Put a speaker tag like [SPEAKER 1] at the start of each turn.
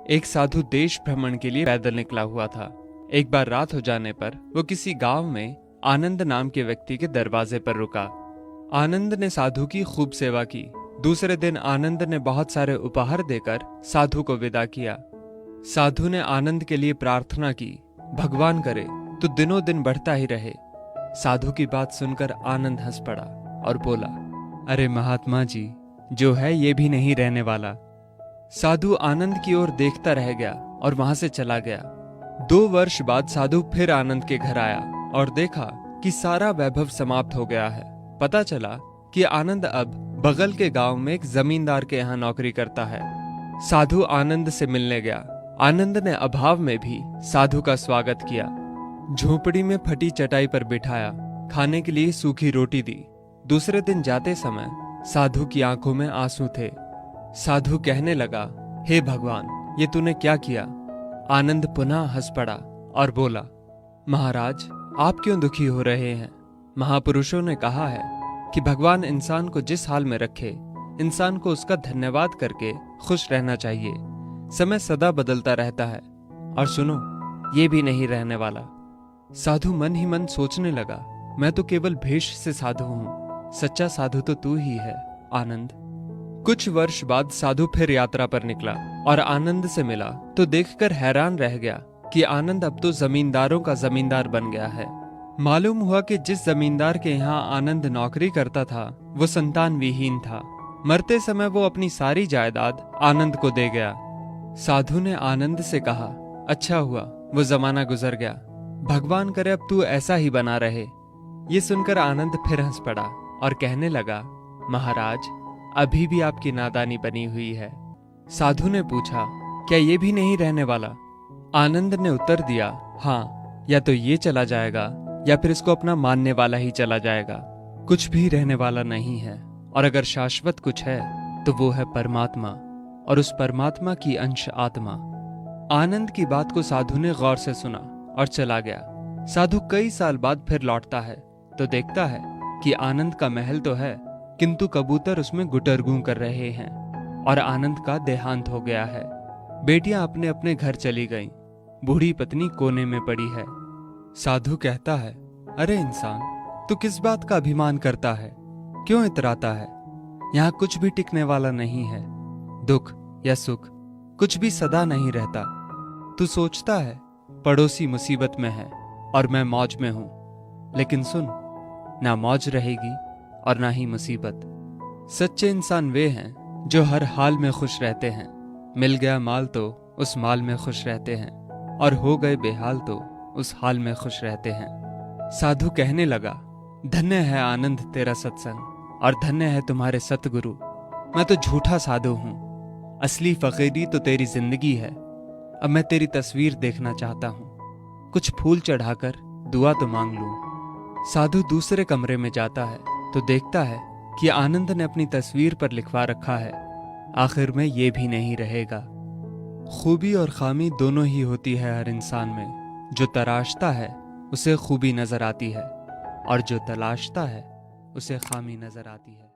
[SPEAKER 1] एक साधु देश भ्रमण के लिए पैदल निकला हुआ था। एक बार रात हो जाने पर वो किसी गांव में आनंद नाम के व्यक्ति के दरवाजे पर रुका। आनंद ने साधु की खूब सेवा की। दूसरे दिन आनंद ने बहुत सारे उपहार देकर साधु को विदा किया। साधु ने आनंद के लिए प्रार्थना की, भगवान करे तू दिनों दिन बढ़ता ही रहे। साधु की बात सुनकर आनंद हंस पड़ा और बोला, अरे महात्मा जी, जो है ये भी नहीं रहने वाला। साधु आनंद की ओर देखता रह गया और वहां से चला गया। 2 वर्ष बाद साधु फिर आनंद के घर आया और देखा कि सारा वैभव समाप्त हो गया है। पता चला कि आनंद अब बगल के गांव में एक जमींदार के यहाँ नौकरी करता है। साधु आनंद से मिलने गया। आनंद ने अभाव में भी साधु का स्वागत किया। झोपड़ी में फटी चटाई पर बिठाया, खाने के लिए सूखी रोटी दी। दूसरे दिन जाते समय साधु की आंखों में आंसू थे। साधु कहने लगा, हे भगवान, ये तूने क्या किया? आनंद पुनः हंस पड़ा और बोला, महाराज, आप क्यों दुखी हो रहे हैं? महापुरुषों ने कहा है कि भगवान इंसान को जिस हाल में रखे, इंसान को उसका धन्यवाद करके खुश रहना चाहिए। समय सदा बदलता रहता है और सुनो, ये भी नहीं रहने वाला। साधु मन ही मन सोचने लगा, मैं तो केवल भेष से साधु हूं, सच्चा साधु तो तू ही है आनंद। कुछ वर्ष बाद साधु फिर यात्रा पर निकला और आनंद से मिला तो देखकर हैरान रह गया कि आनंद अब तो जमींदारों का जमींदार बन गया है। मालूम हुआ कि जिस जमींदार के यहाँ आनंद नौकरी करता था वो संतान विहीन था। मरते समय वो अपनी सारी जायदाद आनंद को दे गया। साधु ने आनंद से कहा, अच्छा हुआ वो जमाना गुजर गया, भगवान करे अब तू ऐसा ही बना रहे। ये सुनकर आनंद फिर हंस पड़ा और कहने लगा, महाराज, अभी भी आपकी नादानी बनी हुई है। साधु ने पूछा, क्या ये भी नहीं रहने वाला? आनंद ने उत्तर दिया, हाँ, या तो ये चला जाएगा या फिर इसको अपना मानने वाला ही चला जाएगा। कुछ भी रहने वाला नहीं है, और अगर शाश्वत कुछ है तो वो है परमात्मा, और उस परमात्मा की अंश आत्मा। आनंद की बात को साधु ने गौर से सुना और चला गया। साधु कई साल बाद फिर लौटता है तो देखता है कि आनंद का महल तो है, किंतु कबूतर उसमें गुटरगू कर रहे हैं और आनंद का देहांत हो गया है। बेटियां अपने अपने घर चली गईं, बूढ़ी पत्नी कोने में पड़ी है। साधु कहता है, अरे इंसान, तू किस बात का अभिमान करता है? क्यों इतराता है? यहाँ कुछ भी टिकने वाला नहीं है। दुख या सुख कुछ भी सदा नहीं रहता। तू सोचता है पड़ोसी मुसीबत में है और मैं मौज में हूं, लेकिन सुन, ना मौज रहेगी और ना ही मुसीबत। सच्चे इंसान वे हैं जो हर हाल में खुश रहते हैं। मिल गया माल तो उस माल में खुश रहते हैं, और हो गए बेहाल तो उस हाल में खुश रहते हैं। साधु कहने लगा, धन्य है आनंद तेरा सत्संग, और धन्य है तुम्हारे सतगुरु। मैं तो झूठा साधु हूं, असली फकीरी तो तेरी जिंदगी है। अब मैं तेरी तस्वीर देखना चाहता हूं, कुछ फूल चढ़ाकर दुआ तो मांग लूं। साधु दूसरे कमरे में जाता है तो देखता है कि आनंद ने अपनी तस्वीर पर लिखवा रखा है, आखिर में ये भी नहीं रहेगा। खूबी और खामी दोनों ही होती है हर इंसान में। जो तराशता है उसे खूबी नजर आती है, और जो तलाशता है उसे खामी नजर आती है।